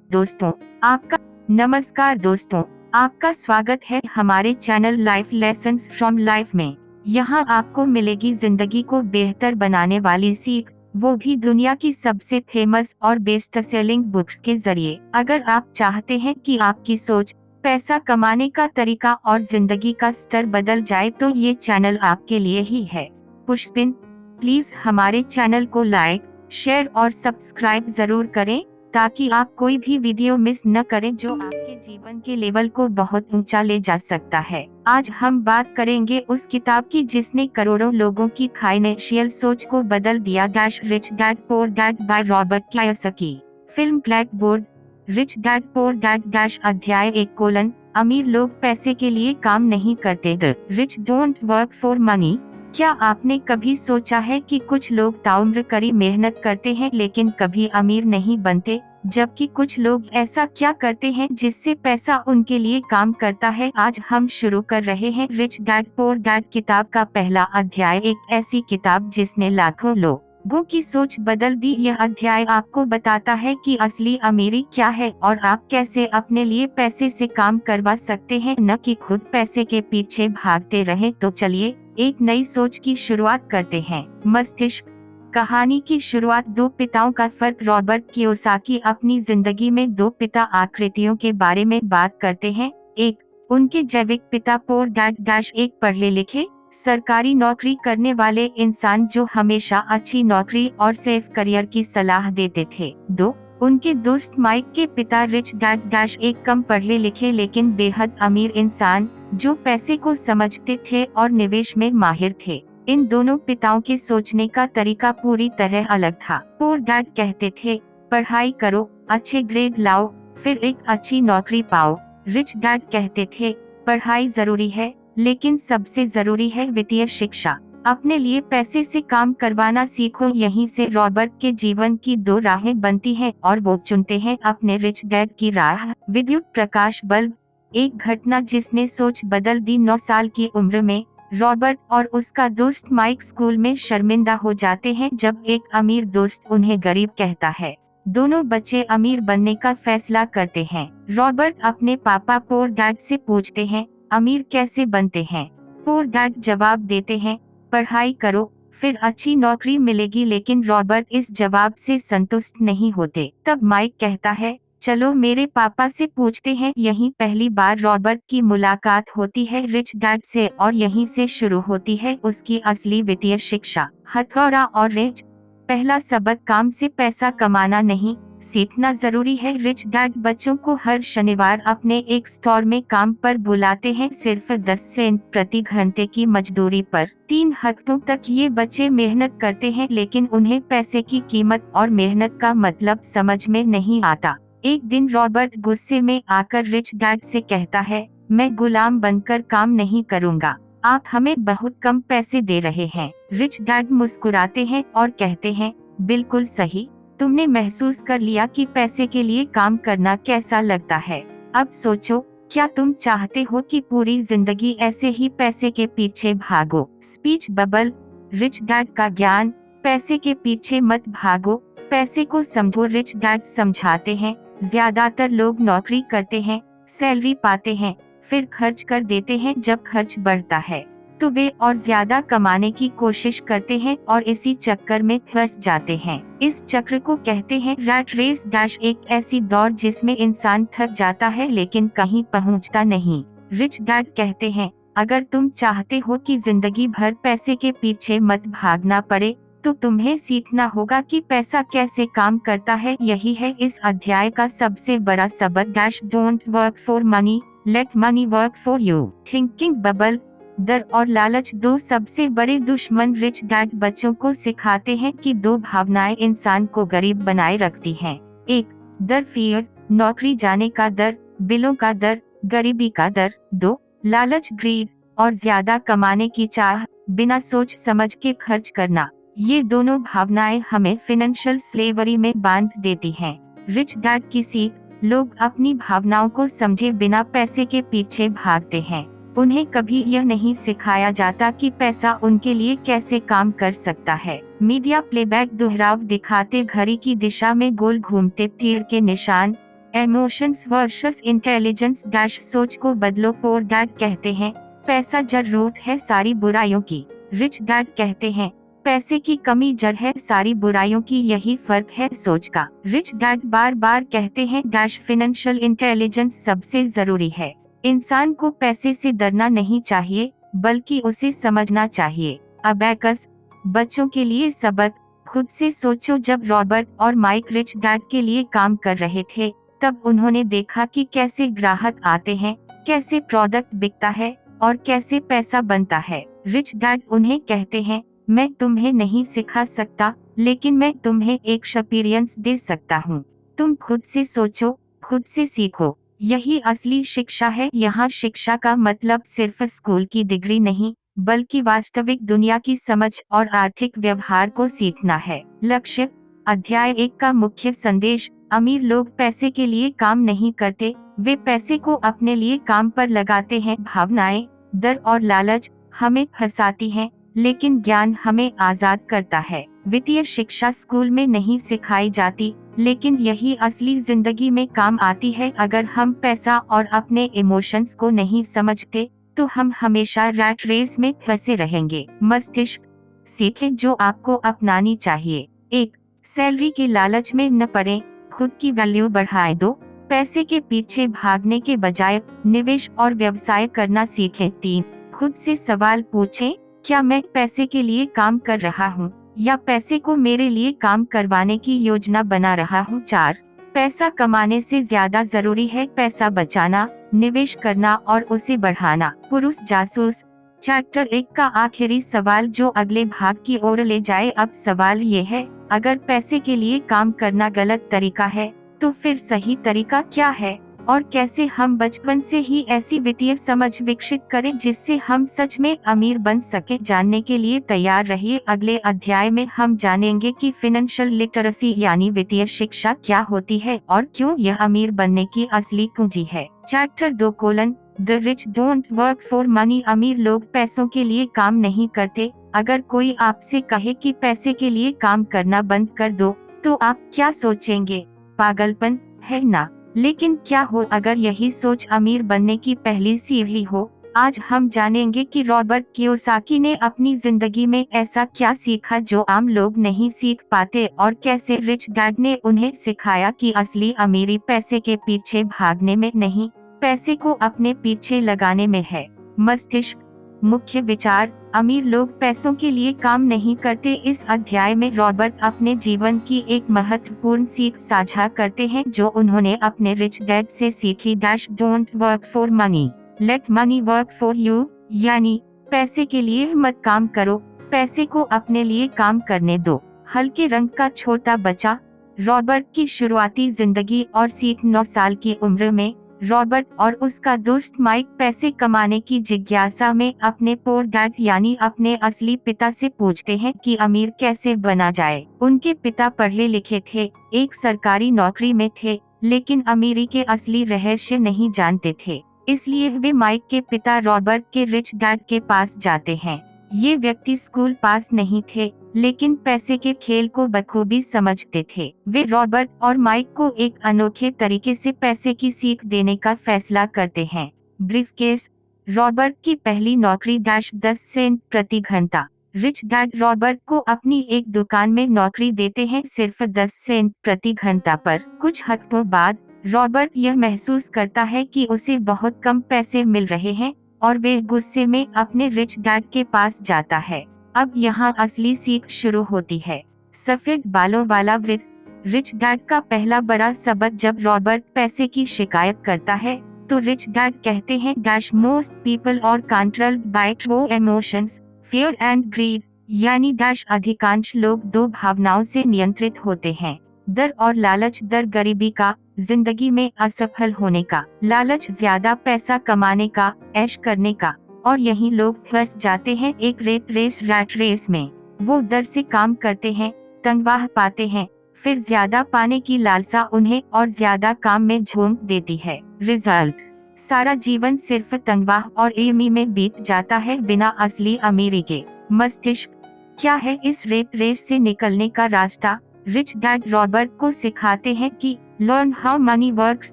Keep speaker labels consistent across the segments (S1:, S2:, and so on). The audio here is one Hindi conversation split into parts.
S1: दोस्तों, आपका नमस्कार दोस्तों, आपका स्वागत है हमारे channel life lessons from life में। यहाँ आपको मिलेगी जिंदगी को बेहतर बनाने वाली सीख, वो भी दुनिया की सबसे फेमस और बेस्ट सेलिंग बुक्स के जरिए। अगर आप चाहते हैं कि आपकी सोच, पैसा कमाने का तरीका और जिंदगी का स्तर बदल जाए तो ये चैनल आपके लिए ही है। पुष्पिन, प्लीज हमारे चैनल को लाइक, शेयर और सब्सक्राइब जरूर करें ताकि आप कोई भी वीडियो मिस न करें जो आपके जीवन के लेवल को बहुत ऊंचा ले जा सकता है। आज हम बात करेंगे उस किताब की जिसने करोड़ों लोगों की फाइनेंशियल सोच को बदल दिया। Rich dad poor dad by Robert Kiyosaki. Film black board. Rich dad poor dad अध्याय 1: अमीर लोग पैसे के लिए काम नहीं करते। The rich don't work for money. क्या आपने कभी सोचा है कि कुछ लोग ताउम्र कड़ी मेहनत करते हैं लेकिन कभी अमीर नहीं बनते, जबकि कुछ लोग ऐसा क्या करते हैं जिससे पैसा उनके लिए काम करता है। आज हम शुरू कर रहे हैं रिच डैड पुअर डैड किताब का पहला अध्याय, एक ऐसी किताब जिसने लाखों लोगों की सोच बदल दी। यह अध्याय आपको बताता है कि असली अमीरी क्या है और आप कैसे अपने लिए पैसे से काम करवा सकते हैं, न कि खुद पैसे के पीछे भागते रहें। तो चलिए एक नई सोच की शुरुआत करते हैं। मस्तिष्क। कहानी की शुरुआत दो पिताओं का फर्क। रॉबर्ट कियोसाकी अपनी जिंदगी में दो पिता आकृतियों के बारे में बात करते हैं। एक, उनके जैविक पिता पुअर डैड एक पढ़े लिखे सरकारी नौकरी करने वाले इंसान जो हमेशा अच्छी नौकरी और सेफ करियर की सलाह देते थे। दो, उनके दोस्त माइक के पिता रिच डैड एक कम पढ़े लिखे लेकिन बेहद अमीर इंसान जो पैसे को समझते थे और निवेश में माहिर थे। इन दोनों पिताओं के सोचने का तरीका पूरी तरह अलग था। पुअर डैड कहते थे, पढ़ाई करो, अच्छे ग्रेड लाओ, फिर एक अच्छी नौकरी पाओ। रिच डैड कहते थे, पढ़ाई जरूरी है लेकिन सबसे जरूरी है वित्तीय शिक्षा। अपने लिए पैसे से काम करवाना सीखो। यहीं से रॉबर्ट के जीवन की दो राहें बनती हैं और वो चुनते हैं अपने रिच डैड की राह। विद्युत प्रकाश बल्ब। एक घटना जिसने सोच बदल दी। 9 साल की उम्र में रॉबर्ट और उसका दोस्त माइक स्कूल में शर्मिंदा हो जाते हैं जब एक अमीर दोस्त उन्हें गरीब कहता है। दोनों बच्चे अमीर बनने का फैसला करते हैं। रॉबर्ट अपने पापा पुअर डैड से पूछते हैं, अमीर कैसे बनते हैं? पुअर डैड जवाब देते हैं, पढ़ाई करो, फिर अच्छी नौकरी मिलेगी। लेकिन रॉबर्ट इस जवाब से संतुष्ट नहीं होते। तब माइक कहता है, चलो मेरे पापा से पूछते हैं। यहीं पहली बार रॉबर्ट की मुलाकात होती है रिच डैड से और यहीं से शुरू होती है उसकी असली वित्तीय शिक्षा। हथौड़ा और रेंज। पहला सबक, काम से पैसा कमाना नहीं सीखना जरूरी है। रिच डैड बच्चों को हर शनिवार अपने एक स्टोर में काम पर बुलाते हैं, सिर्फ 10 सेंट प्रति घंटे की मजदूरी पर। 3 हफ्तों तक ये बच्चे मेहनत करते हैं लेकिन उन्हें पैसे की कीमत और मेहनत का मतलब समझ में नहीं आता। एक दिन रॉबर्ट गुस्से में आकर रिच डैड से कहता है, मैं गुलाम बनकर काम नहीं करूँगा, आप हमें बहुत कम पैसे दे रहे हैं। रिच डैड मुस्कुराते हैं और कहते हैं, बिल्कुल सही, तुमने महसूस कर लिया कि पैसे के लिए काम करना कैसा लगता है। अब सोचो, क्या तुम चाहते हो कि पूरी जिंदगी ऐसे ही पैसे के पीछे भागो? Speech bubble. रिच डैड का ज्ञान। पैसे के पीछे मत भागो, पैसे को समझो। रिच डैड समझाते हैं, ज्यादातर लोग नौकरी करते हैं, सैलरी पाते हैं, फिर खर्च कर देते हैं। जब खर्च बढ़ता है तो वे और ज्यादा कमाने की कोशिश करते हैं और इसी चक्कर में फंस जाते हैं। इस चक्र को कहते हैं रैट रेस। एक ऐसी दौड़ जिसमें इंसान थक जाता है लेकिन कहीं पहुंचता नहीं। रिच डैड कहते हैं, अगर तुम चाहते हो कि जिंदगी भर पैसे के पीछे मत भागना पड़े तो तुम्हें सीखना होगा कि पैसा कैसे काम करता है। यही है इस अध्याय का सबसे बड़ा सबक। Don't work for money, late money work for you. Thinking bubble. डर और लालच दो सबसे बड़े दुश्मन। रिच डैड बच्चों को सिखाते हैं कि दो भावनाएं इंसान को गरीब बनाए रखती हैं। एक, डर फियर, नौकरी जाने का डर, बिलों का डर, गरीबी का डर। 2, लालच ग्रीड और ज्यादा कमाने की चाह, बिना सोच समझ के खर्च करना। ये दोनों भावनाएं हमें फाइनेंशियल स्लेवरी में बांध देती हैं। रिच डैड की सीख, लोग अपनी भावनाओं को समझे बिना पैसे के पीछे भागते हैं। उन्हें कभी यह नहीं सिखाया जाता कि पैसा उनके लिए कैसे काम कर सकता है। मीडिया प्लेबैक दोहराव दिखाते घड़ी की दिशा में गोल घूमते तीर के निशान, इमोशंस वर्सेस इंटेलिजेंस डैश सोच को बदलो। पोर डैड कहते हैं पैसा जड़ रूट है सारी बुराइयों की। रिच डैड कहते हैं पैसे की कमी जड़ है सारी बुराइयों की, यही फर्क है सोच का। रिच डैड बार बार कहते हैं डैश फाइनेंशियल इंटेलिजेंस सबसे जरूरी है। इंसान को पैसे से डरना नहीं चाहिए बल्कि उसे समझना चाहिए। अबैकस बच्चों के लिए सबक। खुद से सोचो, जब रॉबर्ट और माइक रिच डैड के लिए काम कर रहे थे तब उन्होंने देखा कि कैसे ग्राहक आते हैं, कैसे प्रोडक्ट बिकता है और कैसे पैसा बनता है। रिच डैड उन्हें कहते हैं मैं तुम्हें नहीं सिखा सकता लेकिन मैं तुम्हें एक एक्सपीरियंस दे सकता हूँ। तुम खुद से सोचो, खुद से सीखो, यही असली शिक्षा है। यहाँ शिक्षा का मतलब सिर्फ स्कूल की डिग्री नहीं बल्कि वास्तविक दुनिया की समझ और आर्थिक व्यवहार को सीखना है। लक्ष्य। अध्याय 1 का मुख्य संदेश। अमीर लोग पैसे के लिए काम नहीं करते, वे पैसे को अपने लिए काम पर लगाते हैं। भावनाएं, डर और लालच हमें फंसाती हैं, लेकिन ज्ञान हमें आजाद करता है। वित्तीय शिक्षा स्कूल में नहीं सिखाई जाती, लेकिन यही असली जिंदगी में काम आती है। अगर हम पैसा और अपने इमोशंस को नहीं समझते तो हम हमेशा रैट रेस में फंसे रहेंगे। मस्तिष्क। सीखें जो आपको अपनानी चाहिए। 1. सैलरी के लालच में न पड़े, खुद की वैल्यू बढ़ाए। 2. पैसे के पीछे भागने के बजाय निवेश और व्यवसाय करना सीखें। 3. खुद से सवाल पूछें, क्या मैं पैसे के लिए काम कर रहा हूँ या पैसे को मेरे लिए काम करवाने की योजना बना रहा हूँ। 4. पैसा कमाने से ज्यादा जरूरी है पैसा बचाना, निवेश करना और उसे बढ़ाना। पुरुष जासूस। चैप्टर 1 का आखिरी सवाल जो अगले भाग की ओर ले जाए। अब सवाल ये है, अगर पैसे के लिए काम करना गलत तरीका है तो फिर सही तरीका क्या है और कैसे हम बचपन से ही ऐसी वित्तीय समझ विकसित करें जिससे हम सच में अमीर बन सके। जानने के लिए तैयार रहिए। अगले अध्याय में हम जानेंगे कि फाइनेंशियल लिटरेसी यानी वित्तीय शिक्षा क्या होती है और क्यों यह अमीर बनने की असली कुंजी है। Chapter 2: the rich don't work for money. अमीर लोग पैसों के लिए काम नहीं करते। अगर कोई आपसे कहे कि पैसे के लिए काम करना बंद कर दो तो आप क्या सोचेंगे? पागलपन है ना? लेकिन क्या हो अगर यही सोच अमीर बनने की पहली सीढ़ी हो? आज हम जानेंगे कि रॉबर्ट कियोसाकी ने अपनी जिंदगी में ऐसा क्या सीखा जो आम लोग नहीं सीख पाते और कैसे रिच डैड ने उन्हें सिखाया कि असली अमीरी पैसे के पीछे भागने में नहीं, पैसे को अपने पीछे लगाने में है। मस्तिष्क। मुख्य विचार। अमीर लोग पैसों के लिए काम नहीं करते। इस अध्याय में रॉबर्ट अपने जीवन की एक महत्वपूर्ण सीख साझा करते हैं जो उन्होंने अपने रिच डैड से सीखी। Don't work for money, late money work for you. यानी पैसे के लिए मत काम करो, पैसे को अपने लिए काम करने दो। हल्के रंग का छोटा बच्चा। रॉबर्ट की शुरुआती जिंदगी और सीख। 9 साल की उम्र में रॉबर्ट और उसका दोस्त माइक पैसे कमाने की जिज्ञासा में अपने पोर डैड यानी अपने असली पिता से पूछते हैं कि अमीर कैसे बना जाए। उनके पिता पढ़े लिखे थे, एक सरकारी नौकरी में थे, लेकिन अमीरी के असली रहस्य नहीं जानते थे। इसलिए वे माइक के पिता रॉबर्ट के रिच डैड के पास जाते हैं। ये व्यक्ति स्कूल पास नहीं थे, लेकिन पैसे के खेल को बखूबी समझते थे। वे रॉबर्ट और माइक को एक अनोखे तरीके से पैसे की सीख देने का फैसला करते हैं। ब्रीफकेस। रॉबर्ट की पहली नौकरी 10 सेंट प्रति घंटा। रिच डैड रॉबर्ट को अपनी एक दुकान में नौकरी देते हैं सिर्फ 10 सेंट प्रति घंटा पर। कुछ हफ्तों बाद रॉबर्ट यह महसूस करता है कि उसे बहुत कम पैसे मिल रहे हैं और वे गुस्से में अपने रिच डैड के पास जाता है। अब यहाँ असली सीख शुरू होती है। सफेद बालों वाला वृद्ध। रिच डैड का पहला बड़ा सबक। जब रॉबर्ट पैसे की शिकायत करता है तो रिच डैड कहते हैं most people are controlled by two emotions, fear and greed. यानी अधिकांश लोग दो भावनाओं से नियंत्रित होते हैं, डर और लालच। डर गरीबी का, जिंदगी में असफल होने का, लालच ज्यादा पैसा कमाने का, ऐश करने का। और यही लोग फंस जाते हैं एक रैट रेस में। वो डर से काम करते हैं, तनख्वाह पाते हैं, फिर ज्यादा पाने की लालसा उन्हें और ज्यादा काम में झोंक देती है। रिजल्ट, सारा जीवन सिर्फ तनख्वाह और ईएमआई में बीत जाता है बिना असली अमीरी के। मस्तिष्क। क्या है इस रेस से निकलने का रास्ता? रिच डैड रॉबर्ट को सिखाते हैं कि learn how money works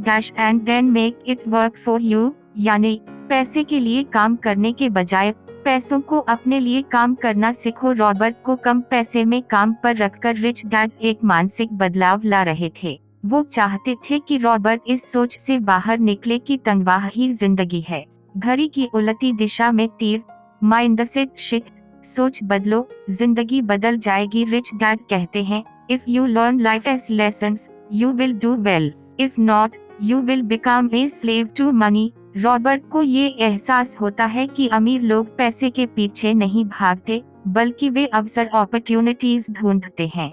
S1: dash and then make it work for you, यानी पैसे के लिए काम करने के बजाय पैसों को अपने लिए काम करना सीखो। रॉबर्ट को कम पैसे में काम पर रखकर रिच डैड एक मानसिक बदलाव ला रहे थे। वो चाहते थे कि रॉबर्ट इस सोच से बाहर निकले कि तनख्वाह ही जिंदगी है। घड़ी की उलटी दिशा में तीर, माइंडसेट शिफ्ट, सोच बदलो, जिंदगी बदल जाएगी। रिच डैड कहते हैं, if you learn life's lessons you will do well, if not you will become a slave to money. Robert को ये एहसास होता है कि अमीर लोग पैसे के पीछे नहीं भागते, बल्कि वे अवसर अपॉर्चुनिटीज ढूंढते हैं।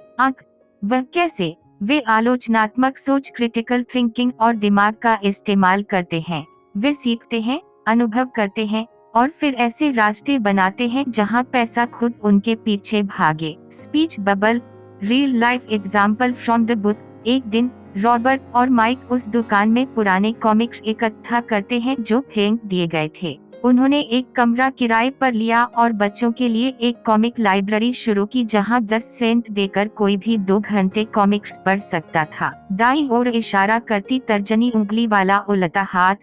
S1: वह कैसे? वे आलोचनात्मक सोच, क्रिटिकल थिंकिंग और दिमाग का इस्तेमाल करते हैं। वे सीखते हैं, अनुभव करते हैं और फिर ऐसे रास्ते बनाते हैं जहां पैसा खुद उनके पीछे भागे। Speech bubble, real life example from the book. एक दिन रॉबर्ट और माइक उस दुकान में पुराने कॉमिक्स इकट्ठा करते हैं जो फेंक दिए गए थे। उन्होंने एक कमरा किराए पर लिया और बच्चों के लिए एक कॉमिक लाइब्रेरी शुरू की जहां 10 सेंट देकर कोई भी 2 घंटे कॉमिक्स पढ़ सकता था। दाईं ओर इशारा करती तर्जनी उंगली वाला उलटा हाथ।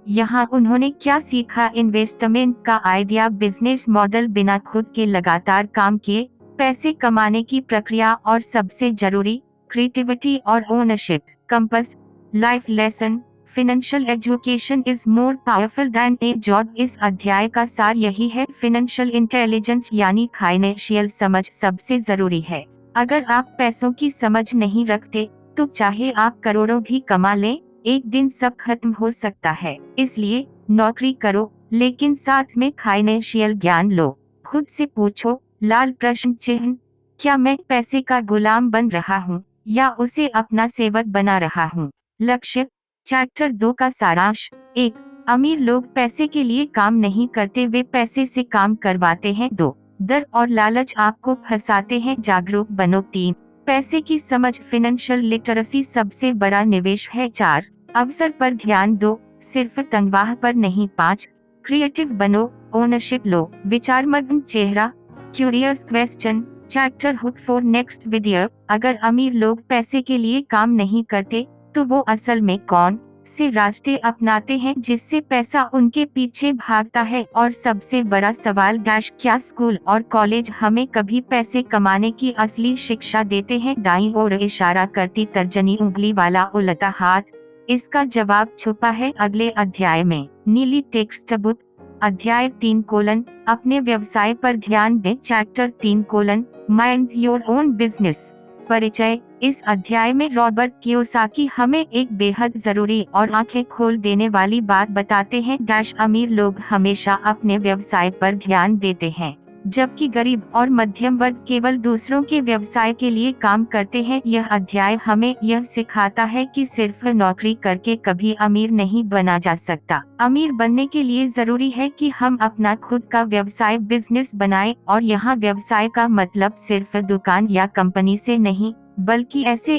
S1: यहाँ उन्होंने क्या सीखा? इन्वेस्टमेंट का आइडिया, बिजनेस मॉडल, बिना खुद के लगातार काम किए पैसे कमाने की प्रक्रिया और सबसे जरूरी क्रिएटिविटी और ownership. Compass, life lesson, financial education is more powerful then A job. इस अध्याय का सार यही है, फाइनेंशियल इंटेलिजेंस यानी फाइनेंशियल समझ सबसे जरूरी है। अगर आप पैसों की समझ नहीं रखते तो चाहे आप करोड़ों भी कमा लें, एक दिन सब खत्म हो सकता है। इसलिए नौकरी करो, लेकिन साथ में फाइनेंशियल ज्ञान लो। खुद से पूछो, लाल प्रश्न चिन्ह, क्या मैं पैसे का गुलाम बन रहा हूँ या उसे अपना सेवक बना रहा हूँ? लक्ष्य, चैप्टर 2 का सारांश। 1. अमीर लोग पैसे के लिए काम नहीं करते, वे पैसे से काम करवाते हैं। 2. डर और लालच आपको फंसाते हैं, जागरूक बनो। 3. पैसे की समझ, फाइनेंशियल लिटरेसी सबसे बड़ा निवेश है। 4. अवसर पर ध्यान दो, सिर्फ तनख्वाह पर नहीं। 5. क्रिएटिव बनो, ओनरशिप लो, विचारमग्न चेहरा, curious question. Chapter hook for next video. अगर अमीर लोग पैसे के लिए काम नहीं करते तो वो असल में कौन से रास्ते अपनाते हैं जिससे पैसा उनके पीछे भागता है? और सबसे बड़ा सवाल डैश, क्या स्कूल और कॉलेज हमें कभी पैसे कमाने की असली शिक्षा देते हैं? दाईं ओर इशारा करती तर्जनी उंगली वाला उलटा हाथ। इसका जवाब छुपा है अगले अध्याय में। नीली टेक्स्ट बुक, अध्याय 3: अपने व्यवसाय पर ध्यान दें। Chapter 3: mind your own business. परिचय। इस अध्याय में रॉबर्ट कियोसाकी हमें एक बेहद जरूरी और आंखें खोल देने वाली बात बताते हैं डैश, अमीर लोग हमेशा अपने व्यवसाय पर ध्यान देते हैं, जबकि गरीब और मध्यम वर्ग केवल दूसरों के व्यवसाय के लिए काम करते हैं। यह अध्याय हमें यह सिखाता है कि सिर्फ नौकरी करके कभी अमीर नहीं बना जा सकता। अमीर बनने के लिए जरूरी है कि हम अपना खुद का व्यवसाय, बिजनेस बनाएं। और यहाँ व्यवसाय का मतलब सिर्फ दुकान या कंपनी से नहीं, बल्कि ऐसे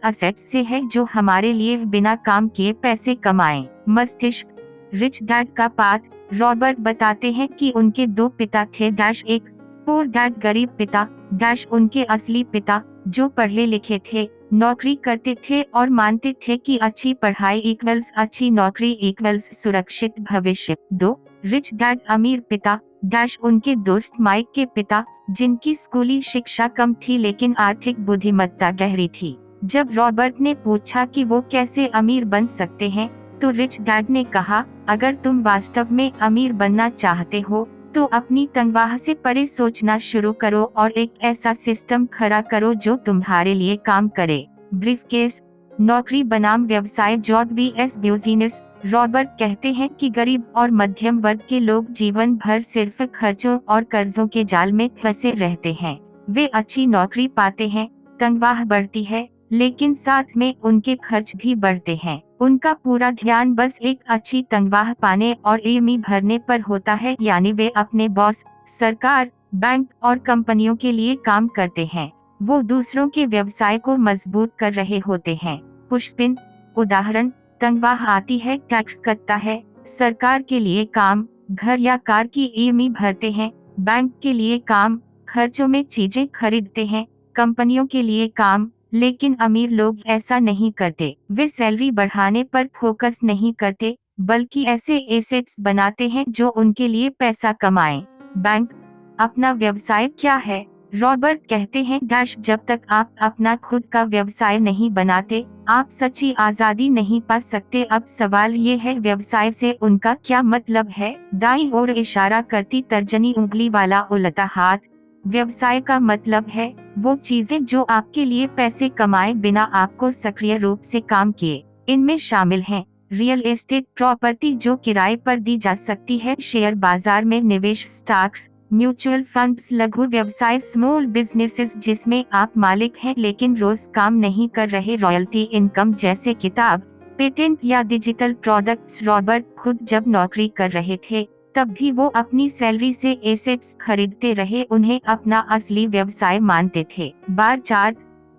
S1: असेट्स से है जो हमारे लिए बिना काम किए पैसे कमाएं। मस्तिष्क, रिच डैड का पाठ। रॉबर्ट बताते हैं कि उनके 2 पिता थे डैश, एक पोर डैड गरीब पिता डैश, उनके असली पिता जो पढ़े लिखे थे, नौकरी करते थे और मानते थे कि अच्छी पढ़ाई इक्वल्स अच्छी नौकरी इक्वल्स सुरक्षित भविष्य। 2. रिच डैड अमीर पिता डैश, उनके दोस्त माइक के पिता जिनकी स्कूली शिक्षा कम थी लेकिन आर्थिक बुद्धिमत्ता गहरी थी। जब रॉबर्ट ने पूछा कि वो कैसे अमीर बन सकते हैं तो रिच डैड ने कहा, अगर तुम वास्तव में अमीर बनना चाहते हो तो अपनी तनख्वाह से परे सोचना शुरू करो और एक ऐसा सिस्टम खड़ा करो जो तुम्हारे लिए काम करे। ब्रीफकेस, नौकरी बनाम व्यवसाय, जॉब vs बिजनेस। रॉबर्ट कहते हैं कि गरीब और मध्यम वर्ग के लोग जीवन भर सिर्फ खर्चों और कर्जों के जाल में फंसे रहते हैं। वे अच्छी नौकरी पाते हैं, तनख्वाह बढ़ती है, लेकिन साथ में उनके खर्च भी बढ़ते हैं। उनका पूरा ध्यान बस एक अच्छी तनख्वाह पाने और ईएमआई भरने पर होता है, यानी वे अपने बॉस, सरकार, बैंक और कंपनियों के लिए काम करते हैं। वो दूसरों के व्यवसाय को मजबूत कर रहे होते हैं। पुष्पिन, उदाहरण, तनख्वाह आती है, टैक्स कटता है, सरकार के लिए काम, घर या कार की ईएमआई भरते हैं, बैंक के लिए काम, खर्चों में चीजें खरीदते हैं, कंपनियों के लिए काम, लेकिन अमीर लोग ऐसा नहीं करते। वे सैलरी बढ़ाने पर फोकस नहीं करते, बल्कि ऐसे एसेट्स बनाते हैं जो उनके लिए पैसा कमाएं। बैंक अपना व्यवसाय क्या है? रॉबर्ट कहते हैं जब तक आप अपना खुद का व्यवसाय नहीं बनाते, आप सच्ची आजादी नहीं पा सकते। अब सवाल ये है, व्यवसाय से उनका क्या मतलब है? दाईं ओर इशारा करती तर्जनी उंगली वाला उल्टा हाथ। व्यवसाय का मतलब है वो चीजें जो आपके लिए पैसे कमाए बिना आपको सक्रिय रूप से काम किए। इनमें शामिल हैं रियल एस्टेट प्रॉपर्टी जो किराए पर दी जा सकती है, शेयर बाजार में निवेश, स्टॉक्स, म्यूचुअल फंड्स, लघु व्यवसाय स्मॉल बिजनेसेस जिसमें आप मालिक हैं लेकिन रोज काम नहीं कर रहे, रॉयल्टी इनकम जैसे किताब, पेटेंट या डिजिटल प्रोडक्ट्स। रॉबर्ट खुद जब नौकरी कर रहे थे तब भी वो अपनी सैलरी से एसेट्स खरीदते रहे, उन्हें अपना असली व्यवसाय मानते थे। बार चार्ट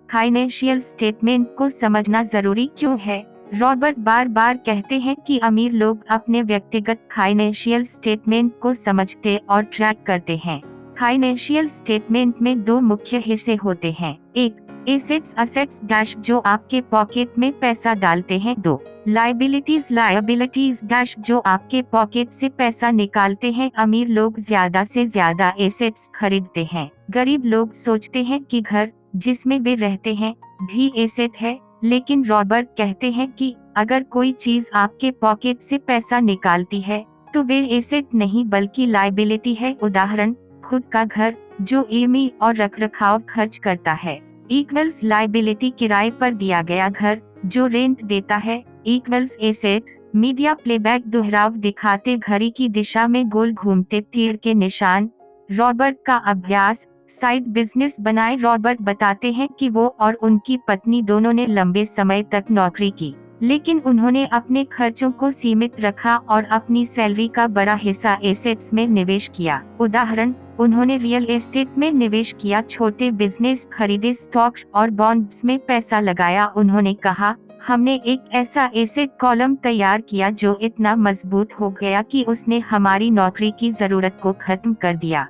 S1: फाइनेंशियल स्टेटमेंट को समझना जरूरी क्यों है? रॉबर्ट बार बार कहते हैं कि अमीर लोग अपने व्यक्तिगत फाइनेंशियल स्टेटमेंट को समझते और ट्रैक करते हैं। फाइनेंशियल स्टेटमेंट में दो मुख्य हिस्से होते हैं, एक एसेट्स डैश जो आपके पॉकेट में पैसा डालते हैं, दो लायबिलिटीज डैश जो आपके पॉकेट से पैसा निकालते हैं। अमीर लोग ज्यादा से ज्यादा एसेट्स खरीदते हैं। गरीब लोग सोचते हैं कि घर जिसमें वे रहते हैं भी एसेट है, लेकिन रॉबर्ट कहते हैं कि अगर कोई चीज आपके पॉकेट से पैसा निकालती है तो वे एसेट नहीं बल्कि लायबिलिटी है। उदाहरण, खुद का घर जो ईएमआई और रखरखाव खर्च करता है इक्वल्स लायबिलिटी, किराए पर दिया गया घर जो रेंट देता है इक्वल्स एसेट। मीडिया प्लेबैक दोहराव दिखाते घड़ी की दिशा में गोल घूमते तीर के निशान। रॉबर्ट का अभ्यास, साइड बिजनेस बनाए। रॉबर्ट बताते हैं कि वो और उनकी पत्नी दोनों ने लंबे समय तक नौकरी की, लेकिन उन्होंने अपने खर्चों को सीमित रखा और अपनी सैलरी का बड़ा हिस्सा एसेट्स में निवेश किया। उदाहरण, उन्होंने रियल एस्टेट में निवेश किया, छोटे बिजनेस खरीदे, स्टॉक्स और बॉन्ड्स में पैसा लगाया। उन्होंने कहा, हमने एक ऐसा एसेट कॉलम तैयार किया जो इतना मजबूत हो गया कि उसने हमारी नौकरी की जरूरत को खत्म कर दिया।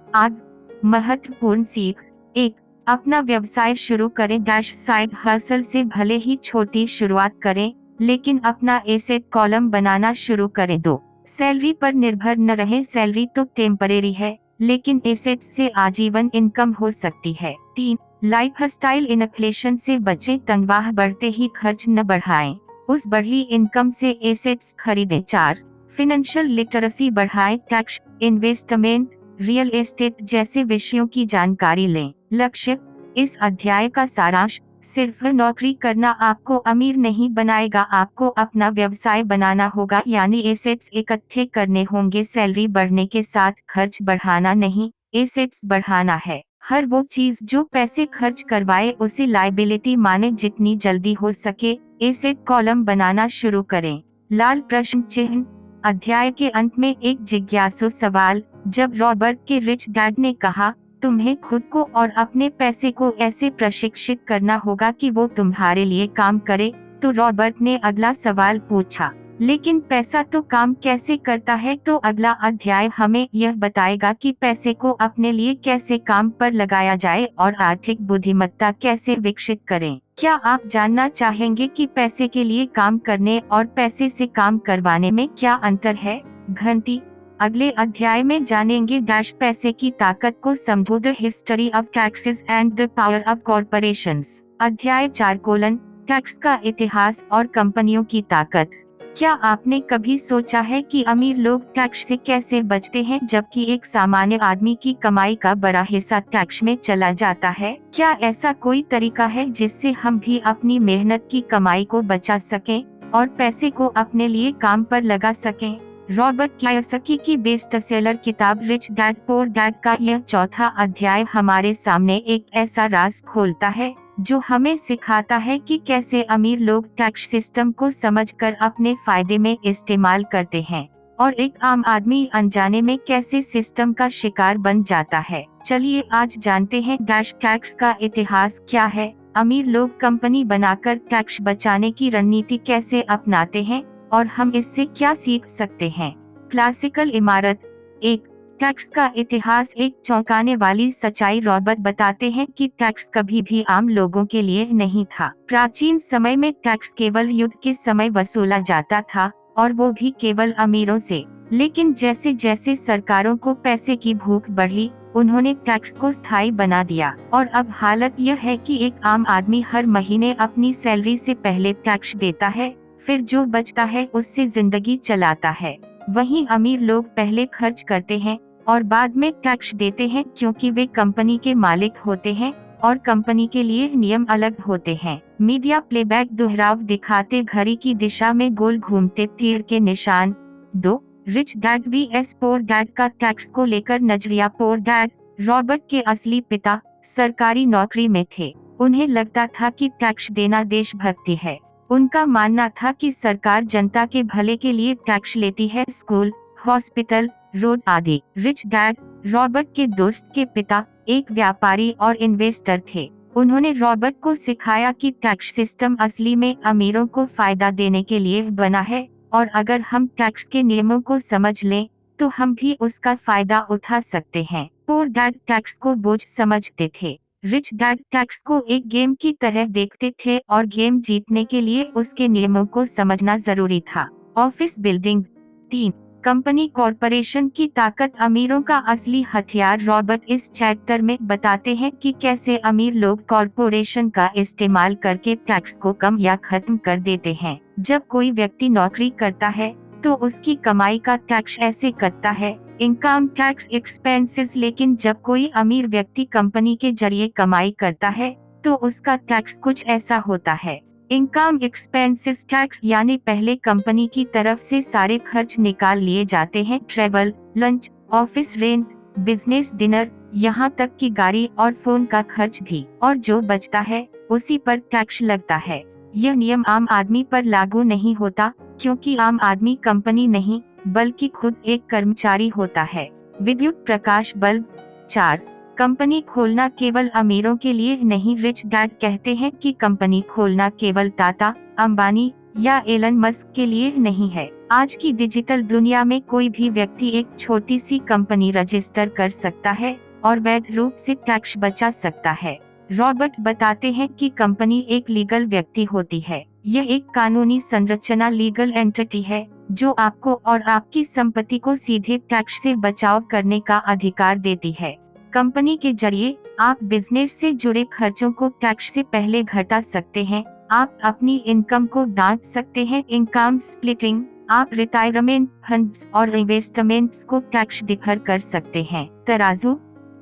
S1: महत्वपूर्ण सीख, एक, अपना व्यवसाय शुरू करें डैश साइड हसल से भले ही छोटी शुरुआत करें, लेकिन अपना एसेट कॉलम बनाना शुरू करें। दो, सैलरी पर निर्भर न रहें, सैलरी तो टेम्परेरी है लेकिन एसेट से आजीवन इनकम हो सकती है। तीन, लाइफस्टाइल इन्फ्लेशन से बचें, तनख्वाह बढ़ते ही खर्च न बढ़ाएं, उस बढ़ी इनकम से एसेट्स खरीदें। चार, फाइनेंशियल लिटरेसी बढ़ाएं, टैक्स, इन्वेस्टमेंट, रियल एस्टेट जैसे विषयों की जानकारी लें। लक्ष्य, इस अध्याय का सारांश, सिर्फ नौकरी करना आपको अमीर नहीं बनाएगा, आपको अपना व्यवसाय बनाना होगा, यानी एसेट्स इकट्ठे करने होंगे। सैलरी बढ़ने के साथ खर्च बढ़ाना नहीं, एसेट्स बढ़ाना है। हर वो चीज जो पैसे खर्च करवाए उसे लायबिलिटी माने, जितनी जल्दी हो सके एसेट कॉलम बनाना शुरू करें। लाल प्रश्न चिन्ह। अध्याय के अंत में एक जिज्ञासु सवाल, जब रॉबर्ट के रिच डैड ने कहा तुम्हें खुद को और अपने पैसे को ऐसे प्रशिक्षित करना होगा कि वो तुम्हारे लिए काम करे, तो रॉबर्ट ने अगला सवाल पूछा, लेकिन पैसा तो काम कैसे करता है? तो अगला अध्याय हमें यह बताएगा कि पैसे को अपने लिए कैसे काम पर लगाया जाए और आर्थिक बुद्धिमत्ता कैसे विकसित करें। क्या आप जानना चाहेंगे कि पैसे के लिए काम करने और पैसे से काम करवाने में क्या अंतर है? घंटी। अगले अध्याय में जानेंगे डैश पैसे की ताकत को समझो, the history of taxes and the power of corporations. अध्याय 4 टैक्स का इतिहास और कंपनियों की ताकत। क्या आपने कभी सोचा है कि अमीर लोग टैक्स से कैसे बचते हैं जबकि एक सामान्य आदमी की कमाई का बड़ा हिस्सा टैक्स में चला जाता है? क्या ऐसा कोई तरीका है जिससे हम भी अपनी मेहनत की कमाई को बचा सकें और पैसे को अपने लिए काम पर लगा सकें? रॉबर्ट कियोसाकी की बेस्टसेलर किताब रिच डैड पुअर डैड का यह चौथा अध्याय हमारे सामने एक ऐसा राज खोलता है जो हमें सिखाता है कि कैसे अमीर लोग टैक्स सिस्टम को समझकर अपने फायदे में इस्तेमाल करते हैं और एक आम आदमी अनजाने में कैसे सिस्टम का शिकार बन जाता है। चलिए आज जानते हैं डैश टैक्स का इतिहास क्या है, अमीर लोग कंपनी बनाकर टैक्स बचाने की रणनीति कैसे अपनाते हैं और हम इससे क्या सीख सकते हैं। क्लासिकल इमारत। एक, टैक्स का इतिहास एक चौंकाने वाली सच्चाई। रॉबर्ट बताते हैं कि टैक्स कभी भी आम लोगों के लिए नहीं था। प्राचीन समय में टैक्स केवल युद्ध के समय वसूला जाता था, और वो भी केवल अमीरों से। लेकिन जैसे जैसे सरकारों को पैसे की भूख बढ़ी, उन्होंने टैक्स को स्थायी बना दिया, और अब हालत यह है कि एक आम आदमी हर महीने अपनी सैलरी से पहले टैक्स देता है, फिर जो बचता है उससे जिंदगी चलाता है। वहीं अमीर लोग पहले खर्च करते हैं और बाद में टैक्स देते हैं, क्योंकि वे कंपनी के मालिक होते हैं और कंपनी के लिए नियम अलग होते हैं। मीडिया प्लेबैक दोहराव दिखाते घड़ी की दिशा में गोल घूमते तीर के निशान। 2. रिच डैड vs पोर डैड का टैक्स को लेकर नजरिया। पोर डैड रॉबर्ट के असली पिता सरकारी नौकरी में थे। उन्हें लगता था कि टैक्स देना देशभक्ति है। उनका मानना था कि सरकार जनता के भले के लिए टैक्स लेती है, स्कूल, हॉस्पिटल, रोड आदि। रिच डैड रॉबर्ट के दोस्त के पिता एक व्यापारी और इन्वेस्टर थे। उन्होंने रॉबर्ट को सिखाया कि टैक्स सिस्टम असली में अमीरों को फायदा देने के लिए बना है, और अगर हम टैक्स के नियमों को समझ लें तो हम भी उसका फायदा उठा सकते हैं। पोर डैड टैक्स को बोझ समझते थे। रिच डैड टैक्स को एक गेम की तरह देखते थे, और गेम जीतने के लिए उसके नियमों को समझना जरूरी था। Office building. 3. कंपनी कॉरपोरेशन की ताकत। अमीरों का असली हथियार। रॉबर्ट इस चैप्टर में बताते हैं कि कैसे अमीर लोग कॉरपोरेशन का इस्तेमाल करके टैक्स को कम या खत्म कर देते हैं। जब कोई व्यक्ति नौकरी करता है तो उसकी कमाई का टैक्स ऐसे कटता है, इनकम टैक्स एक्सपेंसेस। लेकिन जब कोई अमीर व्यक्ति कंपनी के जरिए कमाई करता है तो उसका टैक्स कुछ ऐसा होता है। इनकम एक्सपेंसेस टैक्स यानी पहले कंपनी की तरफ से सारे खर्च निकाल लिए जाते हैं, travel, lunch, office rent, business dinner, यहाँ तक कि गाड़ी और फोन का खर्च भी, और जो बचता है उसी पर टैक्स लगता है। यह नियम आम आदमी पर लागू नहीं होता, क्योंकि आम आदमी कंपनी नहीं बल्कि खुद एक कर्मचारी होता है। विद्युत प्रकाश बल्ब। 4. कंपनी खोलना केवल अमीरों के लिए नहीं। रिच डैड कहते हैं कि कंपनी खोलना केवल टाटा, अंबानी या एलन मस्क के लिए नहीं है। आज की डिजिटल दुनिया में कोई भी व्यक्ति एक छोटी सी कंपनी रजिस्टर कर सकता है और वैध रूप से टैक्स बचा सकता है। रॉबर्ट बताते हैं कि कंपनी एक लीगल व्यक्ति होती है। यह एक कानूनी संरचना, लीगल एंटिटी है, जो आपको और आपकी संपत्ति को सीधे टैक्स से बचाव करने का अधिकार देती है। कंपनी के जरिए आप बिजनेस से जुड़े खर्चों को टैक्स से पहले घटा सकते हैं। आप अपनी इनकम को बांट सकते हैं, इनकम स्प्लिटिंग। आप रिटायरमेंट फंड्स और इन्वेस्टमेंट्स को टैक्स डिफर कर सकते हैं। तराजू।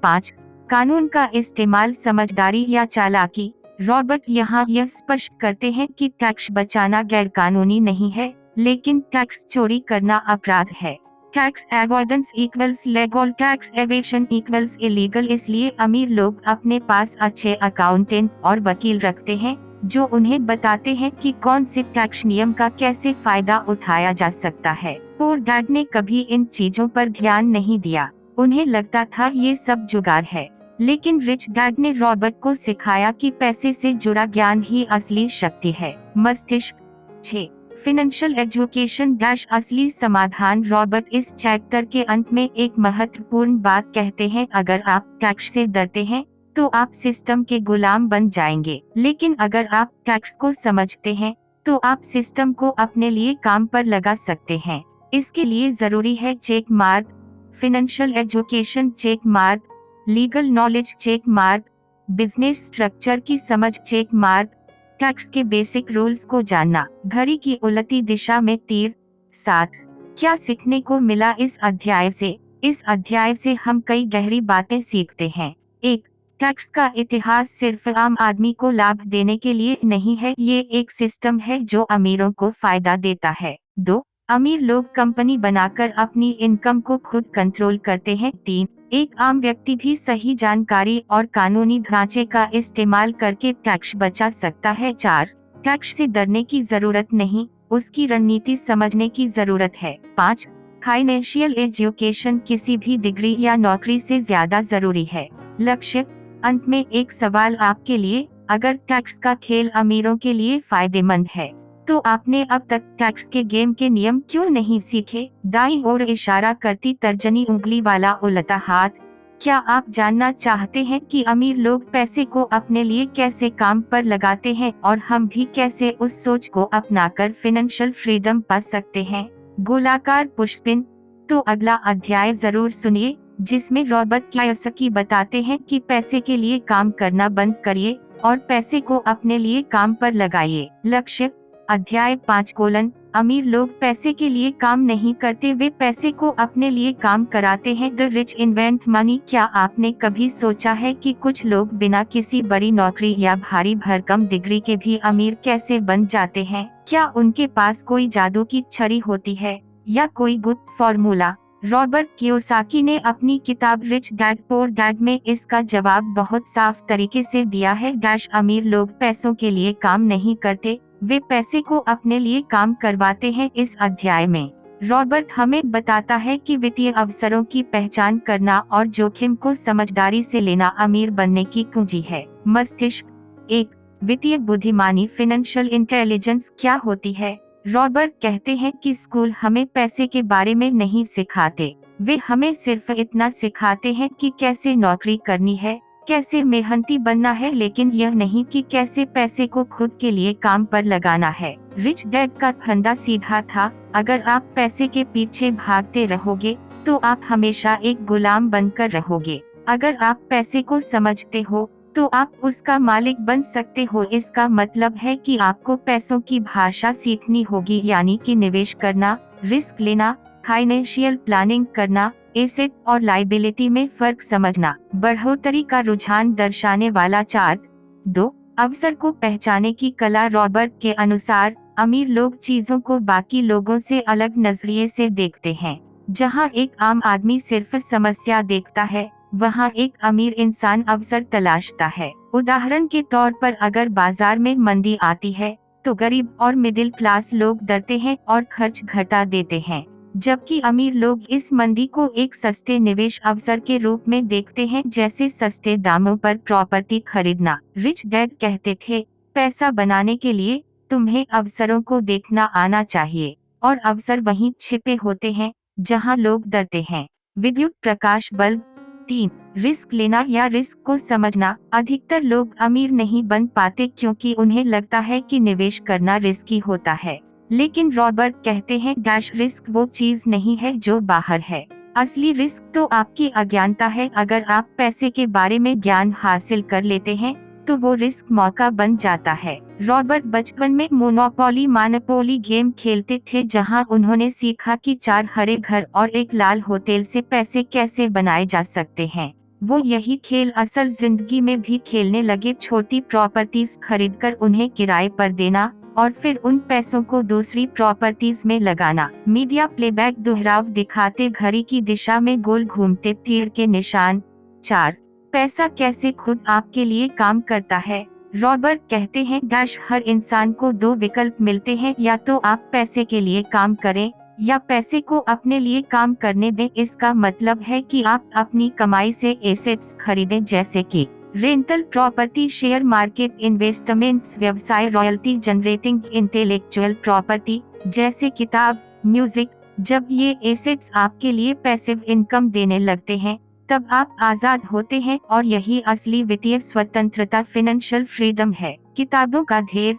S1: 5. कानून का इस्तेमाल, समझदारी या चालाकी। रॉबर्ट यहाँ यह स्पष्ट करते हैं कि टैक्स बचाना गैरकानूनी नहीं है, लेकिन टैक्स चोरी करना अपराध है। Tax avoidance equals legal, tax aviation equals illegal. इसलिए अमीर लोग अपने पास अच्छे अकाउंटेंट और वकील रखते हैं, जो उन्हें बताते हैं कि कौन से टैक्स नियम का कैसे फायदा उठाया जा सकता है। पोर डैड ने कभी इन चीजों पर ध्यान नहीं दिया। उन्हें लगता था ये सब जुगाड़ है। लेकिन रिच डैड ने रॉबर्ट को सिखाया कि पैसे से जुड़ा ज्ञान ही असली शक्ति है। मस्तिष्क। 6. फाइनेंशियल एजुकेशन डैश असली समाधान। रॉबर्ट इस चैप्टर के अंत में एक महत्वपूर्ण बात कहते हैं, अगर आप टैक्स से डरते हैं तो आप सिस्टम के गुलाम बन जाएंगे, लेकिन अगर आप टैक्स को समझते हैं तो आप सिस्टम को अपने लिए काम पर लगा सकते हैं। इसके लिए जरूरी है check mark, financial education check mark, legal knowledge check mark, business structure की समझ चेक मार्क, टैक्स के बेसिक रूल्स को जानना। घड़ी की उलटी दिशा में तीर। 7. क्या सीखने को मिला इस अध्याय से? इस अध्याय से हम कई गहरी बातें सीखते हैं। 1. टैक्स का इतिहास सिर्फ आम आदमी को लाभ देने के लिए नहीं है, ये एक सिस्टम है जो अमीरों को फायदा देता है। 2. अमीर लोग कंपनी बनाकर अपनी इनकम को खुद कंट्रोल करते हैं। 3. एक आम व्यक्ति भी सही जानकारी और कानूनी ढांचे का इस्तेमाल करके टैक्स बचा सकता है। 4. टैक्स से डरने की जरूरत नहीं, उसकी रणनीति समझने की जरूरत है। 5. फाइनेंशियल एजुकेशन किसी भी डिग्री या नौकरी से ज्यादा जरूरी है। लक्ष्य। अंत में एक सवाल आपके लिए, अगर टैक्स का खेल अमीरों के लिए फायदेमंद है तो आपने अब तक टैक्स के गेम के नियम क्यों नहीं सीखे? दाईं ओर इशारा करती तर्जनी उंगली वाला उल्टा हाथ। क्या आप जानना चाहते हैं कि अमीर लोग पैसे को अपने लिए कैसे काम पर लगाते हैं और हम भी कैसे उस सोच को अपनाकर फाइनेंशियल फ्रीडम पा सकते हैं? गोलाकार पुष्पिन। तो अगला अध्याय जरूर सुनिए, जिसमें रॉबर्ट कियोसाकी बताते हैं कि पैसे के लिए काम करना बंद करिए और पैसे को अपने लिए काम पर लगाइए। लक्ष्य। अध्याय 5 अमीर लोग पैसे के लिए काम नहीं करते, वे पैसे को अपने लिए काम कराते हैं। The rich invent money. क्या आपने कभी सोचा है कि कुछ लोग बिना किसी बड़ी नौकरी या भारी भरकम डिग्री के भी अमीर कैसे बन जाते हैं? क्या उनके पास कोई जादू की छड़ी होती है या कोई गुप्त फॉर्मूला? रॉबर्ट कियोसाकी ने अपनी किताब रिच डैड पुअर डैड में इसका जवाब बहुत साफ तरीके से दिया है। अमीर लोग पैसों के लिए काम नहीं करते, वे पैसे को अपने लिए काम करवाते हैं। इस अध्याय में रॉबर्ट हमें बताता है कि वित्तीय अवसरों की पहचान करना और जोखिम को समझदारी से लेना अमीर बनने की कुंजी है। मस्तिष्क। 1। वित्तीय बुद्धिमानी फाइनेंशियल इंटेलिजेंस क्या होती है? रॉबर्ट कहते हैं कि स्कूल हमें पैसे के बारे में नहीं सिखाते, वे हमें सिर्फ इतना सिखाते हैं कि कैसे नौकरी करनी है, कैसे मेहनती बनना है, लेकिन यह नहीं कि कैसे पैसे को खुद के लिए काम पर लगाना है। रिच डैड का फंडा सीधा था, अगर आप पैसे के पीछे भागते रहोगे तो आप हमेशा एक गुलाम बनकर रहोगे। अगर आप पैसे को समझते हो तो आप उसका मालिक बन सकते हो। इसका मतलब है कि आपको पैसों की भाषा सीखनी होगी, यानी कि निवेश करना, रिस्क लेना, फाइनेंशियल प्लानिंग करना, एसेट और लायबिलिटी में फर्क समझना। बढ़ोतरी का रुझान दर्शाने वाला चार्ट। 2। अवसर को पहचाने की कला। रॉबर्ट के अनुसार अमीर लोग चीजों को बाकी लोगों से अलग नजरिए से देखते हैं। जहां एक आम आदमी सिर्फ समस्या देखता है, वहां एक अमीर इंसान अवसर तलाशता है। उदाहरण के तौर पर अगर बाजार में मंदी आती है तो गरीब और मिडिल क्लास लोग डरते हैं और खर्च घटा देते हैं, जबकि अमीर लोग इस मंदी को एक सस्ते निवेश अवसर के रूप में देखते हैं, जैसे सस्ते दामों पर प्रॉपर्टी खरीदना। रिच डैड कहते थे, पैसा बनाने के लिए तुम्हें अवसरों को देखना आना चाहिए, और अवसर वहीं छिपे होते हैं जहां लोग डरते हैं। विद्युत प्रकाश बल्ब। 3। रिस्क लेना या रिस्क को समझना। अधिकतर लोग अमीर नहीं बन पाते क्योंकि उन्हें लगता है कि निवेश करना रिस्की होता है, लेकिन रॉबर्ट कहते हैं रिस्क वो चीज नहीं है जो बाहर है, असली रिस्क तो आपकी अज्ञानता है। अगर आप पैसे के बारे में ज्ञान हासिल कर लेते हैं तो वो रिस्क मौका बन जाता है। रॉबर्ट बचपन में मोनोपोली गेम खेलते थे, जहां उन्होंने सीखा कि 4 हरे घर और एक लाल होटल से पैसे कैसे बनाए जा सकते हैं। वो यही खेल असल जिंदगी में भी खेलने लगे, छोटी प्रॉपर्टीज खरीदकर उन्हें किराए पर देना और फिर उन पैसों को दूसरी प्रॉपर्टीज में लगाना। मीडिया प्लेबैक दोहराव दिखाते घड़ी की दिशा में गोल घूमते तीर के निशान। 4। पैसा कैसे खुद आपके लिए काम करता है। रॉबर्ट कहते हैं हर इंसान को 2 विकल्प मिलते हैं, या तो आप पैसे के लिए काम करें या पैसे को अपने लिए काम करने दें। इसका मतलब है कि आप अपनी कमाई से एसेट्स खरीदें, जैसे कि rental property, share market, investments, व्यवसाय, रॉयल्टी जनरेटिंग इंटेलेक्चुअल प्रॉपर्टी जैसे किताब, म्यूजिक। जब ये एसेट्स आपके लिए पैसिव इनकम देने लगते हैं तब आप आजाद होते हैं, और यही असली वित्तीय स्वतंत्रता फाइनेंशियल फ्रीडम है। किताबों का ढेर।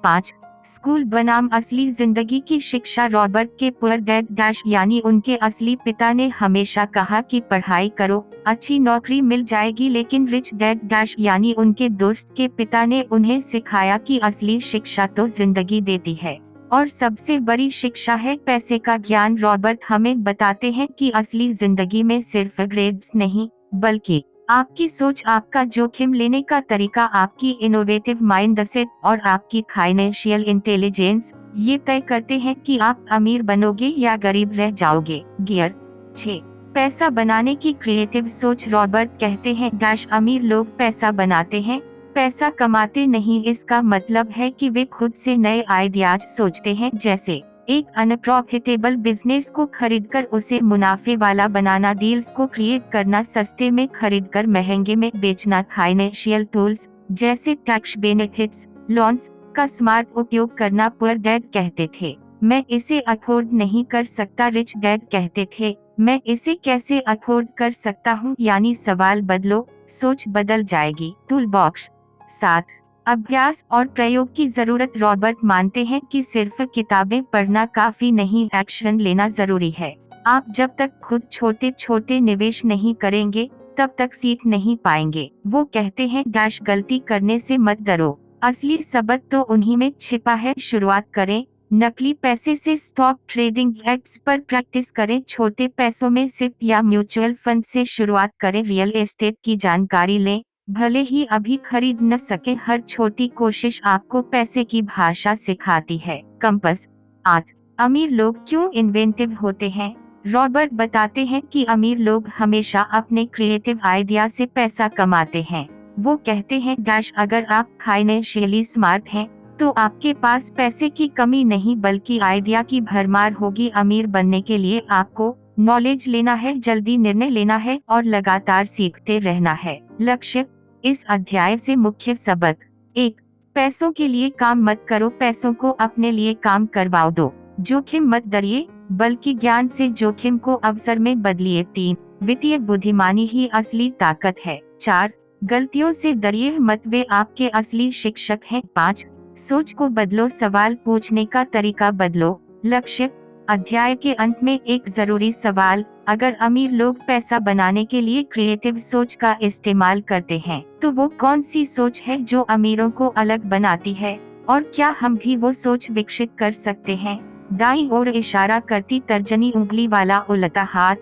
S1: 5। स्कूल बनाम असली जिंदगी की शिक्षा। रॉबर्ट के पुअर डैड यानी उनके असली पिता ने हमेशा कहा कि पढ़ाई करो, अच्छी नौकरी मिल जाएगी, लेकिन रिच डैड यानी उनके दोस्त के पिता ने उन्हें सिखाया कि असली शिक्षा तो जिंदगी देती है, और सबसे बड़ी शिक्षा है पैसे का ज्ञान। रॉबर्ट हमें बताते हैं कि असली जिंदगी में सिर्फ ग्रेड्स नहीं, बल्कि आपकी सोच, आपका जोखिम लेने का तरीका, आपकी इनोवेटिव माइंडसेट और आपकी फाइनेंशियल इंटेलिजेंस ये तय करते हैं कि आप अमीर बनोगे या गरीब रह जाओगे। गियर। 6। पैसा बनाने की क्रिएटिव सोच। रॉबर्ट कहते हैं अमीर लोग पैसा बनाते हैं, पैसा कमाते नहीं। इसका मतलब है कि वे खुद से नए आइडियाज सोचते हैं, जैसे एक अनप्रॉफिटेबल बिजनेस को खरीदकर उसे मुनाफे वाला बनाना, डील्स को क्रिएट करना, सस्ते में खरीदकर महंगे में बेचना, फाइनेंशियल टूल्स जैसे टैक्स बेनिफिट्स, लोन्स, का स्मार्ट उपयोग करना पुअर डैड कहते थे। मैं इसे अफोर्ड नहीं कर सकता रिच डैड कहते थे। मैं इसे कैसे अफोर्ड कर सकता हूँ, यानी सवाल बदलो, सोच बदल जाएगी। टूल बॉक्स 7, अभ्यास और प्रयोग की जरूरत। रॉबर्ट मानते हैं कि सिर्फ किताबें पढ़ना काफी नहीं, एक्शन लेना जरूरी है। आप जब तक खुद छोटे छोटे निवेश नहीं करेंगे तब तक सीख नहीं पाएंगे। वो कहते हैं गलती करने से मत डरो, असली सबक तो उन्हीं में छिपा है। शुरुआत करें, नकली पैसे से स्टॉक ट्रेडिंग ऐप्स पर प्रैक्टिस करें, छोटे पैसों में सिप या म्यूचुअल फंड से शुरुआत करें, रियल एस्टेट की जानकारी लें, भले ही अभी खरीद न सके, हर छोटी कोशिश आपको पैसे की भाषा सिखाती है। कंपास 8, अमीर लोग क्यों इन्वेंटिव होते हैं। रॉबर्ट बताते हैं कि अमीर लोग हमेशा अपने क्रिएटिव आइडिया से पैसा कमाते हैं। वो कहते हैं अगर आप फाइनेंशियली स्मार्ट हैं तो आपके पास पैसे की कमी नहीं बल्कि आइडिया की भरमार होगी। अमीर बनने के लिए आपको नॉलेज लेना है, जल्दी निर्णय लेना है और लगातार सीखते रहना है। लक्ष्य। इस अध्याय से मुख्य सबक। 1, पैसों के लिए काम मत करो, पैसों को अपने लिए काम करवाओ। 2, जोखिम मत डरिए बल्कि ज्ञान से जोखिम को अवसर में बदलिए। 3, वित्तीय बुद्धिमानी ही असली ताकत है। 4, गलतियों से डरिए मत, वे आपके असली शिक्षक हैं। 5, सोच को बदलो, सवाल पूछने का तरीका बदलो। लक्ष्य। अध्याय के अंत में एक जरूरी सवाल, अगर अमीर लोग पैसा बनाने के लिए क्रिएटिव सोच का इस्तेमाल करते हैं तो वो कौन सी सोच है जो अमीरों को अलग बनाती है, और क्या हम भी वो सोच विकसित कर सकते हैं। दाईं ओर इशारा करती तर्जनी उंगली वाला उल्टा हाथ।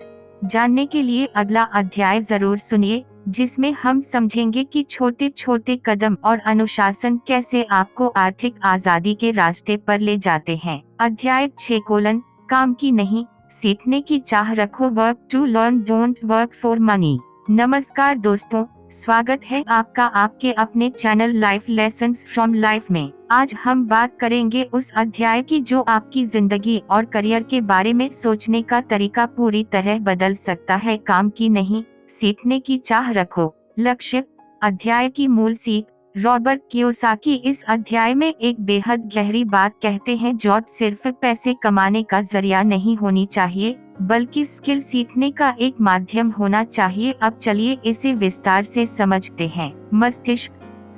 S1: जानने के लिए अगला अध्याय जरूर सुनिए, जिसमें हम समझेंगे कि छोटे छोटे कदम और अनुशासन कैसे आपको आर्थिक आजादी के रास्ते पर ले जाते हैं। अध्याय 6: काम की नहीं, सीखने की चाह रखो। Work to learn, don't work for money. नमस्कार दोस्तों, स्वागत है आपका आपके अपने channel life lessons from life में। आज हम बात करेंगे उस अध्याय की जो आपकी जिंदगी और करियर के बारे में सोचने का तरीका पूरी तरह बदल सकता है। काम की नहीं, सीखने की चाह रखो। लक्ष्य। अध्याय की मूल सीख। रॉबर्ट कियोसाकी इस अध्याय में एक बेहद गहरी बात कहते हैं, जॉब सिर्फ पैसे कमाने का जरिया नहीं होनी चाहिए बल्कि स्किल सीखने का एक माध्यम होना चाहिए। अब चलिए इसे विस्तार से समझते हैं। मस्तिष्क।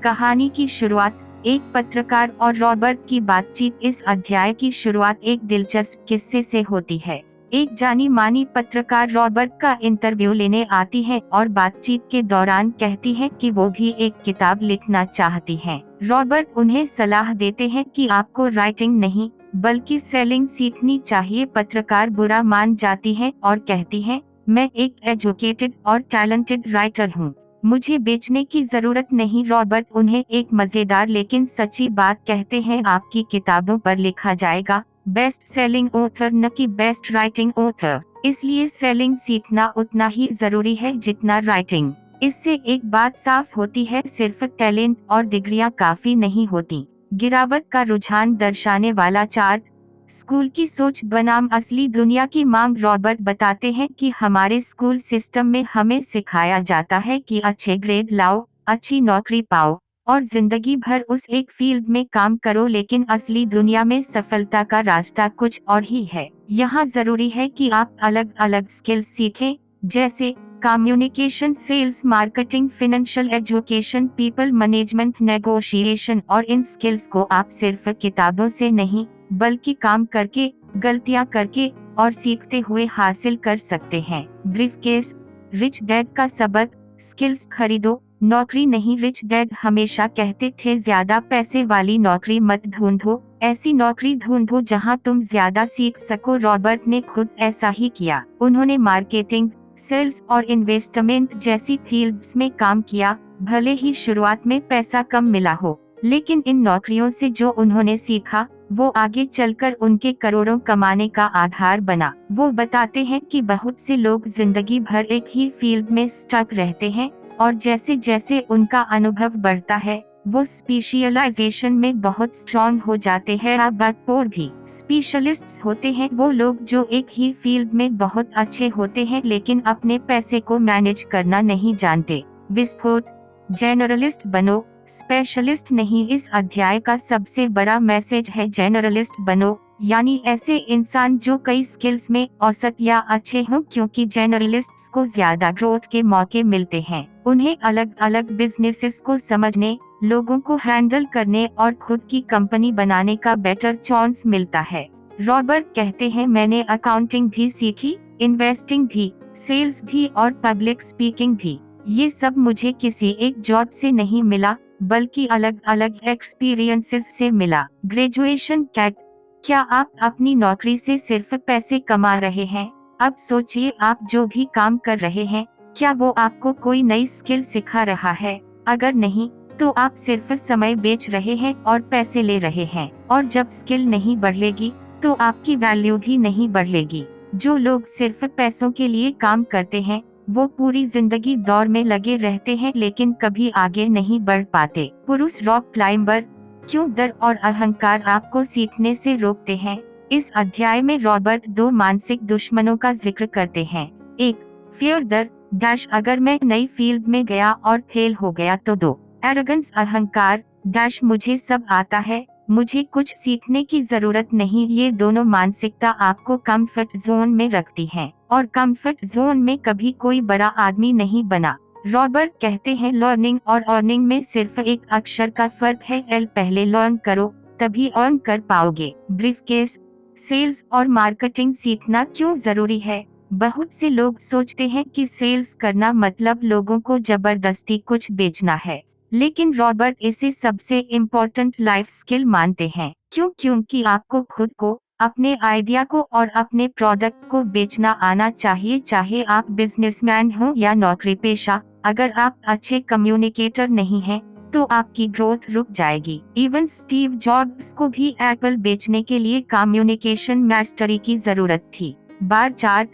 S1: कहानी की शुरुआत। एक पत्रकार और रॉबर्ट की बातचीत। इस अध्याय की शुरुआत एक दिलचस्प किस्से से होती है। एक जानी मानी पत्रकार रॉबर्ट का इंटरव्यू लेने आती है और बातचीत के दौरान कहती है कि वो भी एक किताब लिखना चाहती हैं। रॉबर्ट उन्हें सलाह देते हैं कि आपको राइटिंग नहीं बल्कि सेलिंग सीखनी चाहिए। पत्रकार बुरा मान जाती है और कहती है, मैं एक एजुकेटेड और टैलेंटेड राइटर हूँ, मुझे बेचने की जरूरत नहीं। रॉबर्ट उन्हें एक मजेदार लेकिन सच्ची बात कहते हैं, आपकी किताबों पर लिखा जाएगा बेस्ट सेलिंग ऑथर, न कि बेस्ट राइटिंग ऑथर। इसलिए सेलिंग सीखना उतना ही जरूरी है जितना राइटिंग। इससे एक बात साफ होती है, सिर्फ टैलेंट और डिग्रियां काफी नहीं होती। गिरावट का रुझान दर्शाने वाला चार्ट। स्कूल की सोच बनाम असली दुनिया की मांग। रॉबर्ट बताते हैं कि हमारे स्कूल सिस्टम में हमें सिखाया जाता है कि अच्छे ग्रेड लाओ, अच्छी नौकरी पाओ और जिंदगी भर उस एक फील्ड में काम करो, लेकिन असली दुनिया में सफलता का रास्ता कुछ और ही है। यहाँ जरूरी है कि आप अलग अलग स्किल्स सीखें, जैसे communication, sales, marketing, financial education, people management, negotiation. और इन स्किल्स को आप सिर्फ किताबों से नहीं बल्कि काम करके, गलतियाँ करके और सीखते हुए हासिल कर सकते हैं। ब्रीफकेस। रिच डैड का सबक। स्किल्स खरीदो, नौकरी नहीं। रिच डैड हमेशा कहते थे, ज्यादा पैसे वाली नौकरी मत ढूंढो, ऐसी नौकरी ढूंढो जहां तुम ज्यादा सीख सको। रॉबर्ट ने खुद ऐसा ही किया। उन्होंने मार्केटिंग, सेल्स और इन्वेस्टमेंट जैसी फील्ड्स में काम किया। भले ही शुरुआत में पैसा कम मिला हो, लेकिन इन नौकरियों से जो उन्होंने सीखा वो आगे चलकर उनके करोड़ों कमाने का आधार बना। वो बताते हैं कि बहुत से लोग जिंदगी भर एक ही फील्ड में स्टक रहते हैं और जैसे जैसे उनका अनुभव बढ़ता है वो स्पेशलाइजेशन में बहुत स्ट्रॉन्ग हो जाते हैं। बट और भी स्पेशलिस्ट्स होते हैं वो लोग जो एक ही फील्ड में बहुत अच्छे होते हैं लेकिन अपने पैसे को मैनेज करना नहीं जानते। विस्फोट। जनरलिस्ट बनो, स्पेशलिस्ट नहीं। इस अध्याय का सबसे बड़ा मैसेज है जेनरलिस्ट बनो, यानी ऐसे इंसान जो कई स्किल्स में औसत या अच्छे हों, क्योंकि जेनरलिस्ट्स को ज्यादा ग्रोथ के मौके मिलते हैं। उन्हें अलग अलग बिजनेसेस को समझने, लोगों को हैंडल करने और खुद की कंपनी बनाने का बेटर चांस मिलता है। रॉबर्ट कहते हैं, मैंने अकाउंटिंग भी सीखी, इन्वेस्टिंग भी, सेल्स भी और पब्लिक स्पीकिंग भी। ये सब मुझे किसी एक जॉब से नहीं मिला, बल्कि अलग अलग एक्सपीरियंसेस से मिला। ग्रेजुएशन कैट। क्या आप अपनी नौकरी से सिर्फ पैसे कमा रहे हैं? अब सोचिए, आप जो भी काम कर रहे हैं, क्या वो आपको कोई नई स्किल सिखा रहा है? अगर नहीं, तो आप सिर्फ समय बेच रहे हैं और पैसे ले रहे हैं। और जब स्किल नहीं बढ़ेगी, तो आपकी वैल्यू भी नहीं बढ़ेगी। जो लोग सिर्फ पैसों के लिए काम करते हैं, वो पूरी जिंदगी दौड़ में लगे रहते हैं, लेकिन कभी आगे नहीं बढ़ पाते। पुरुष रॉक क्लाइंबर। क्यों डर और अहंकार आपको सीखने से रोकते हैं? इस अध्याय में रॉबर्ट दो मानसिक दुश्मनों का जिक्र करते हैं। एक, फियर डर डैश अगर मैं नई फील्ड में गया और फेल हो गया तो। दो, एरोगेंस अहंकार डैश मुझे सब आता है, मुझे कुछ सीखने की जरूरत नहीं। ये दोनों मानसिकता आपको कंफर्ट जोन में रखती हैं, और कंफर्ट जोन में कभी कोई बड़ा आदमी नहीं बना। रॉबर्ट कहते हैं, लर्निंग और अर्निंग में सिर्फ एक अक्षर का फर्क है। एल पहले लर्न करो, तभी अर्न कर पाओगे। ब्रीफकेस। सेल्स और मार्केटिंग सीखना क्यों जरूरी है? बहुत से लोग सोचते हैं कि सेल्स करना मतलब लोगों को जबरदस्ती कुछ बेचना है, लेकिन रॉबर्ट इसे सबसे इम्पोर्टेंट लाइफ स्किल मानते हैं। क्यों? क्योंकि आपको खुद को, अपने आइडिया को और अपने प्रोडक्ट को बेचना आना चाहिए, चाहे आप बिजनेसमैन हो या नौकरी पेशा। अगर आप अच्छे कम्युनिकेटर नहीं हैं, तो आपकी ग्रोथ रुक जाएगी। इवन स्टीव जॉब्स को भी एप्पल बेचने के लिए कम्युनिकेशन मास्टरी की जरूरत थी। Bar chart.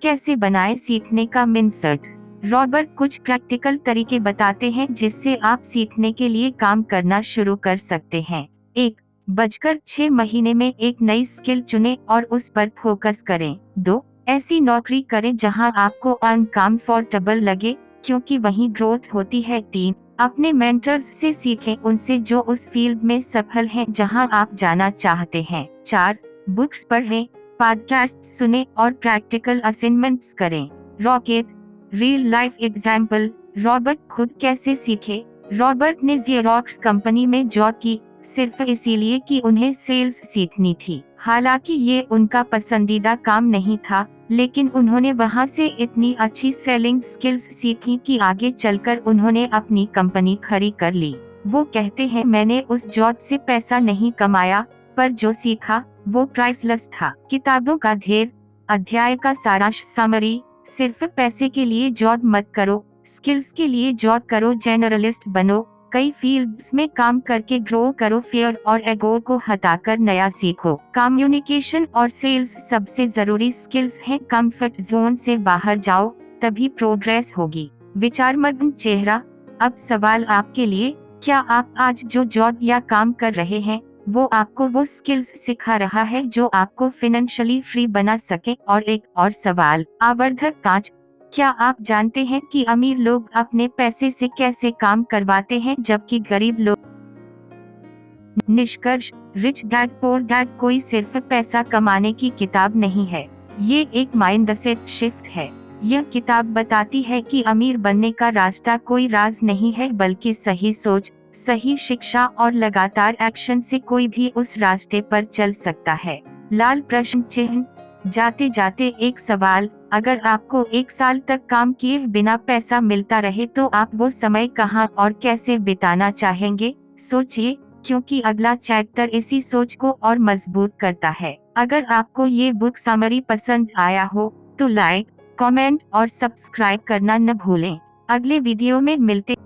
S1: कैसे बनाएं सीखने का मिनसेट? रॉबर्ट कुछ प्रैक्टिकल तरीके बताते हैं जिससे आप सीखने के लिए काम करना शुरू कर सकते हैं। 1. बचकर 6 महीने में एक नई स्किल चुनें और उस पर फोकस करें। 2. ऐसी नौकरी करें जहां आपको अनकंफर्टेबल लगे, क्योंकि वहीं ग्रोथ होती है। 3. अपने मेंटर्स से सीखें, उनसे जो उस फील्ड में सफल हैं जहां आप जाना चाहते हैं। 4. बुक्स पढ़ें, पॉडकास्ट सुने और प्रैक्टिकल असाइनमेंट्स करें। Rocket real life example. Robert खुद कैसे सीखे? रॉबर्ट ने ज़ेरॉक्स कंपनी में जॉब की, सिर्फ इसीलिए कि उन्हें सेल्स सीखनी थी। हालांकि ये उनका पसंदीदा काम नहीं था, लेकिन उन्होंने वहां से इतनी अच्छी सेलिंग स्किल्स सीखी कि आगे चलकर उन्होंने अपनी कंपनी खड़ी कर ली। वो कहते हैं, मैंने उस जॉब से पैसा नहीं कमाया, पर जो सीखा वो प्राइसलेस था। किताबों का ढेर। अध्याय का सारांश समरी। सिर्फ पैसे के लिए जॉब मत करो, स्किल्स के लिए जॉब करो। जेनरलिस्ट बनो, कई फील्ड्स में काम करके ग्रो करो। फियर और एगो को हटाकर नया सीखो। कम्युनिकेशन और सेल्स सबसे जरूरी स्किल्स हैं। कंफर्ट जोन से बाहर जाओ, तभी प्रोग्रेस होगी। विचारमग्न चेहरा। अब सवाल आपके लिए, क्या आप आज जो जॉब या काम कर रहे हैं, वो आपको वो स्किल्स सिखा रहा है जो आपको फाइनेंशियली फ्री बना सके? और एक और सवाल, आवर्धक कांच। क्या आप जानते हैं कि अमीर लोग अपने पैसे से कैसे काम करवाते हैं, जबकि गरीब लोग? निष्कर्ष, रिच डैड पुअर डैड कोई सिर्फ पैसा कमाने की किताब नहीं है, ये एक माइंडसेट शिफ्ट है। यह किताब बताती है कि अमीर बनने का रास्ता कोई राज नहीं है, बल्कि सही सोच, सही शिक्षा और लगातार एक्शन से कोई भी उस रास्ते पर चल सकता है। लाल प्रश्न चिन्ह। जाते जाते एक सवाल, अगर आपको 1 साल तक काम किए बिना पैसा मिलता रहे, तो आप वो समय कहां और कैसे बिताना चाहेंगे? सोचिए, क्योंकि अगला चैप्टर इसी सोच को और मजबूत करता है। अगर आपको ये बुक समरी पसंद आया हो, तो लाइक, कमेंट और सब्सक्राइब करना न भूलें। अगले वीडियो में मिलते